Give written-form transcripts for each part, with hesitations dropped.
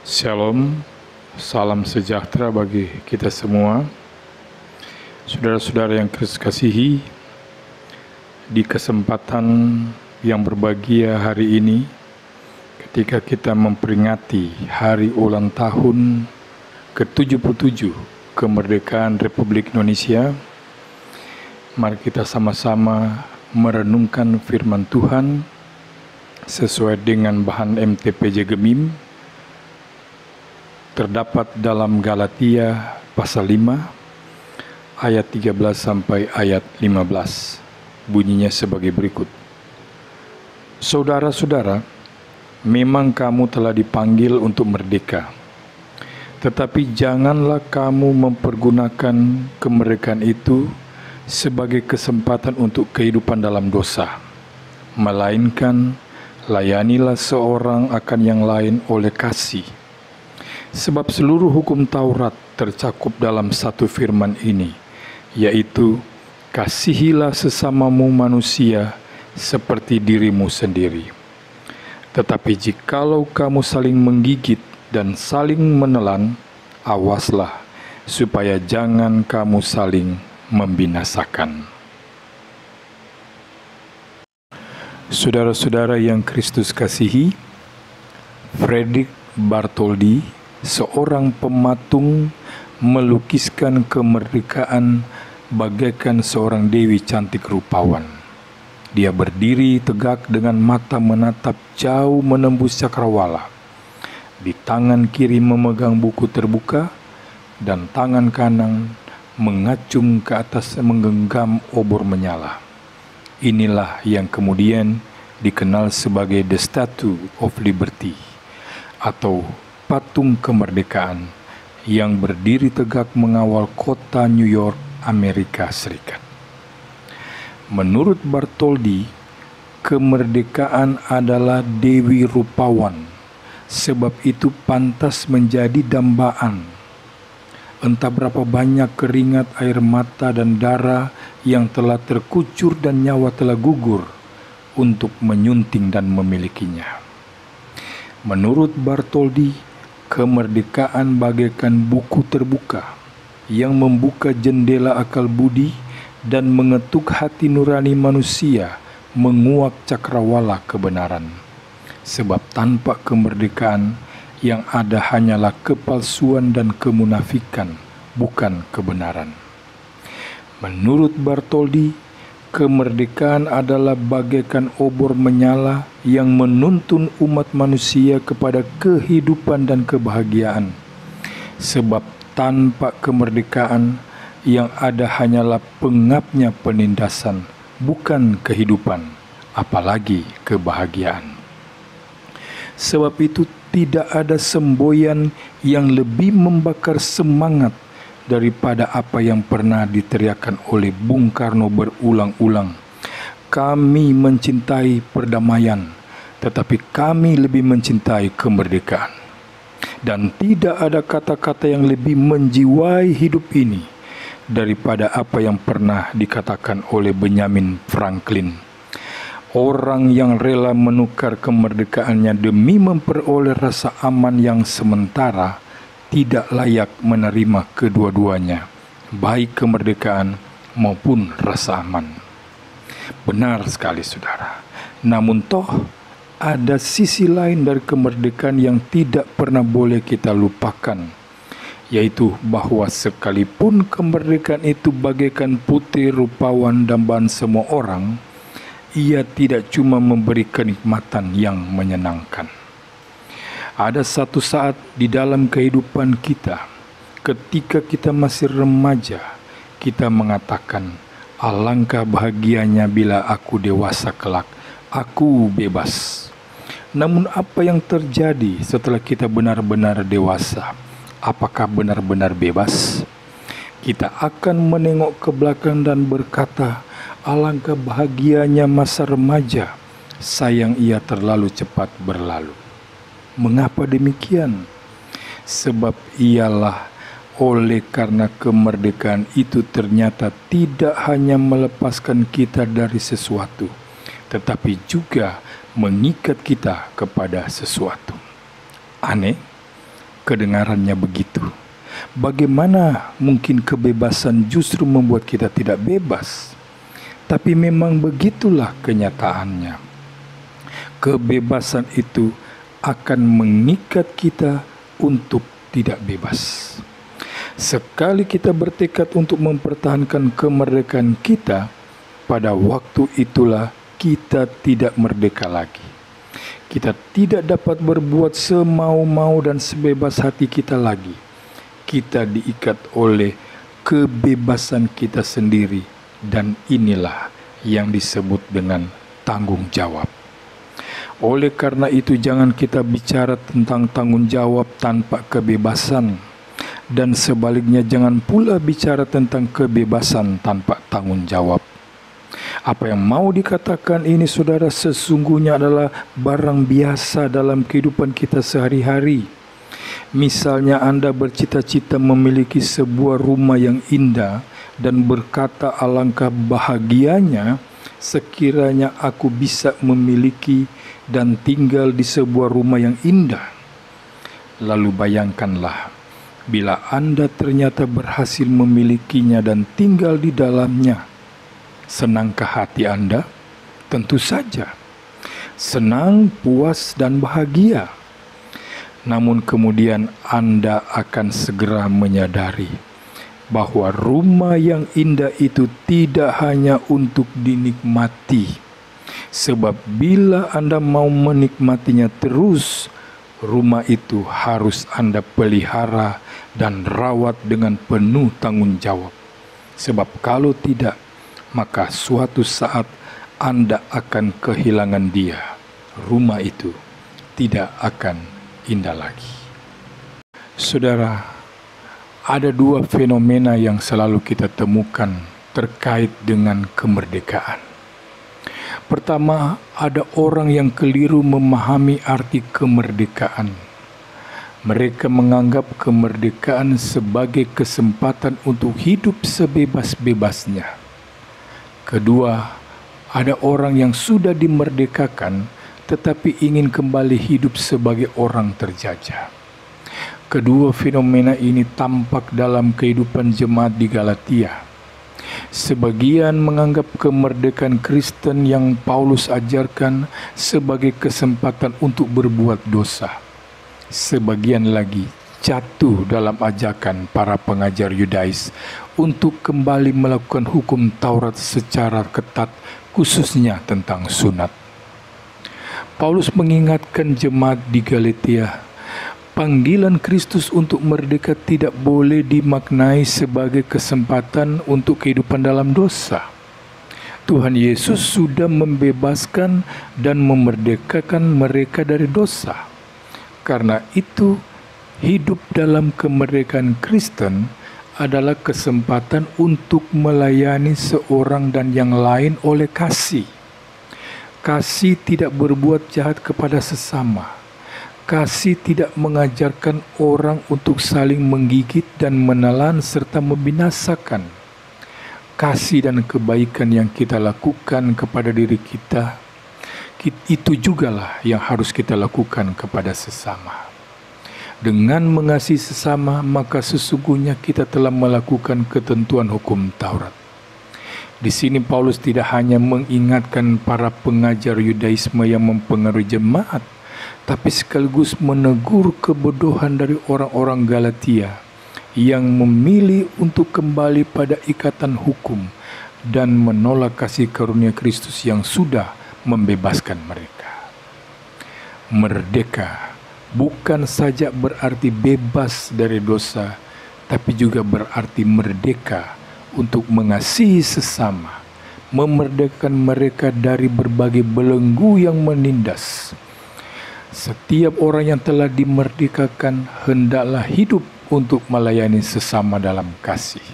Shalom, salam sejahtera bagi kita semua. Saudara-saudara yang Kristus kasihi, di kesempatan yang berbahagia hari ini, ketika kita memperingati hari ulang tahun ke-77 kemerdekaan Republik Indonesia, mari kita sama-sama merenungkan firman Tuhan sesuai dengan bahan MTPJ Gemim, terdapat dalam Galatia pasal 5 ayat 13 sampai ayat 15. Bunyinya sebagai berikut. Saudara-saudara, memang kamu telah dipanggil untuk merdeka. Tetapi janganlah kamu mempergunakan kemerdekaan itu sebagai kesempatan untuk kehidupan dalam dosa. Melainkan layanilah seorang akan yang lain oleh kasih. Sebab seluruh hukum Taurat tercakup dalam satu firman ini, yaitu, kasihilah sesamamu manusia seperti dirimu sendiri. Tetapi jikalau kamu saling menggigit dan saling menelan, awaslah, supaya jangan kamu saling membinasakan. Saudara-saudara yang Kristus kasihi, Frederick Bartholdi, seorang pematung, melukiskan kemerdekaan bagaikan seorang dewi cantik rupawan. Dia berdiri tegak dengan mata menatap jauh menembus cakrawala. Di tangan kiri memegang buku terbuka dan tangan kanan mengacung ke atas menggenggam obor menyala. Inilah yang kemudian dikenal sebagai The Statue of Liberty atau patung kemerdekaan yang berdiri tegak mengawal kota New York, Amerika Serikat. Menurut Bartholdi, kemerdekaan adalah dewi rupawan, sebab itu pantas menjadi dambaan. Entah berapa banyak keringat, air mata, dan darah yang telah terkucur dan nyawa telah gugur untuk menyunting dan memilikinya. Menurut Bartholdi, kemerdekaan bagaikan buku terbuka yang membuka jendela akal budi dan mengetuk hati nurani manusia menguak cakrawala kebenaran. Sebab tanpa kemerdekaan yang ada hanyalah kepalsuan dan kemunafikan, bukan kebenaran. Menurut Bartholdi, kemerdekaan adalah bagaikan obor menyala yang menuntun umat manusia kepada kehidupan dan kebahagiaan. Sebab tanpa kemerdekaan yang ada hanyalah pengapnya penindasan, bukan kehidupan, apalagi kebahagiaan. Sebab itu tidak ada semboyan yang lebih membakar semangat daripada apa yang pernah diteriakkan oleh Bung Karno berulang-ulang. Kami mencintai perdamaian, tetapi kami lebih mencintai kemerdekaan. Dan tidak ada kata-kata yang lebih menjiwai hidup ini daripada apa yang pernah dikatakan oleh Benjamin Franklin. Orang yang rela menukar kemerdekaannya demi memperoleh rasa aman yang sementara tidak layak menerima kedua-duanya, baik kemerdekaan maupun rasa aman. Benar sekali, saudara. Namun toh ada sisi lain dari kemerdekaan yang tidak pernah boleh kita lupakan, yaitu bahwa sekalipun kemerdekaan itu bagaikan putri rupawan dambaan semua orang, ia tidak cuma memberi kenikmatan yang menyenangkan. Ada satu saat di dalam kehidupan kita, ketika kita masih remaja, kita mengatakan, alangkah bahagianya bila aku dewasa kelak, aku bebas. Namun apa yang terjadi setelah kita benar-benar dewasa? Apakah benar-benar bebas? Kita akan menengok ke belakang dan berkata, alangkah bahagianya masa remaja, sayang ia terlalu cepat berlalu. Mengapa demikian? Sebab ialah oleh karena kemerdekaan itu ternyata tidak hanya melepaskan kita dari sesuatu, tetapi juga mengikat kita kepada sesuatu. Aneh, kedengarannya begitu. Bagaimana mungkin kebebasan justru membuat kita tidak bebas? Tapi memang begitulah kenyataannya. Kebebasan itu akan mengikat kita untuk tidak bebas. Sekali kita bertekad untuk mempertahankan kemerdekaan kita, pada waktu itulah kita tidak merdeka lagi. Kita tidak dapat berbuat semau-mau dan sebebas hati kita lagi. Kita diikat oleh kebebasan kita sendiri, dan inilah yang disebut dengan tanggung jawab. Oleh karena itu, jangan kita bicara tentang tanggung jawab tanpa kebebasan, dan sebaliknya jangan pula bicara tentang kebebasan tanpa tanggung jawab. Apa yang mau dikatakan ini, saudara, sesungguhnya adalah barang biasa dalam kehidupan kita sehari-hari. Misalnya Anda bercita-cita memiliki sebuah rumah yang indah dan berkata, alangkah bahagianya sekiranya aku bisa memiliki dan tinggal di sebuah rumah yang indah. Lalu bayangkanlah, bila Anda ternyata berhasil memilikinya dan tinggal di dalamnya, senangkah hati Anda? Tentu saja, senang, puas, dan bahagia. Namun kemudian Anda akan segera menyadari bahwa rumah yang indah itu tidak hanya untuk dinikmati. Sebab bila Anda mau menikmatinya terus, rumah itu harus Anda pelihara dan rawat dengan penuh tanggung jawab. Sebab kalau tidak, maka suatu saat Anda akan kehilangan dia. Rumah itu tidak akan indah lagi. Saudara, ada dua fenomena yang selalu kita temukan terkait dengan kemerdekaan. Pertama, ada orang yang keliru memahami arti kemerdekaan. Mereka menganggap kemerdekaan sebagai kesempatan untuk hidup sebebas-bebasnya. Kedua, ada orang yang sudah dimerdekakan tetapi ingin kembali hidup sebagai orang terjajah. Kedua fenomena ini tampak dalam kehidupan jemaat di Galatia. Sebagian menganggap kemerdekaan Kristen yang Paulus ajarkan sebagai kesempatan untuk berbuat dosa. Sebagian lagi jatuh dalam ajakan para pengajar Yudais untuk kembali melakukan hukum Taurat secara ketat, khususnya tentang sunat. Paulus mengingatkan jemaat di Galatia, panggilan Kristus untuk merdeka tidak boleh dimaknai sebagai kesempatan untuk kehidupan dalam dosa. Tuhan Yesus sudah membebaskan dan memerdekakan mereka dari dosa. Karena itu, hidup dalam kemerdekaan Kristen adalah kesempatan untuk melayani seorang dan yang lain oleh kasih. Kasih tidak berbuat jahat kepada sesama. Kasih tidak mengajarkan orang untuk saling menggigit dan menelan serta membinasakan. Kasih dan kebaikan yang kita lakukan kepada diri kita, itu jugalah yang harus kita lakukan kepada sesama. Dengan mengasihi sesama, maka sesungguhnya kita telah melakukan ketentuan hukum Taurat. Di sini Paulus tidak hanya mengingatkan para pengajar Yudaisme yang mempengaruhi jemaat, tapi sekaligus menegur kebodohan dari orang-orang Galatia yang memilih untuk kembali pada ikatan hukum dan menolak kasih karunia Kristus yang sudah membebaskan mereka. Merdeka bukan saja berarti bebas dari dosa, tapi juga berarti merdeka untuk mengasihi sesama, memerdekakan mereka dari berbagai belenggu yang menindas. Setiap orang yang telah dimerdekakan hendaklah hidup untuk melayani sesama dalam kasih.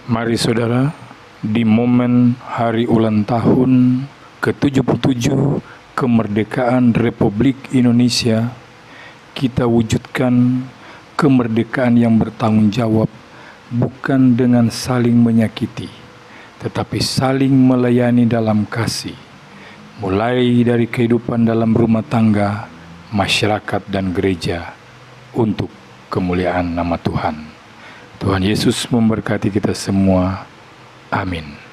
Mari saudara, di momen hari ulang tahun ke-77 kemerdekaan Republik Indonesia, kita wujudkan kemerdekaan yang bertanggung jawab, bukan dengan saling menyakiti, tetapi saling melayani dalam kasih, mulai dari kehidupan dalam rumah tangga, masyarakat, dan gereja, untuk kemuliaan nama Tuhan. Tuhan Yesus memberkati kita semua. Amin.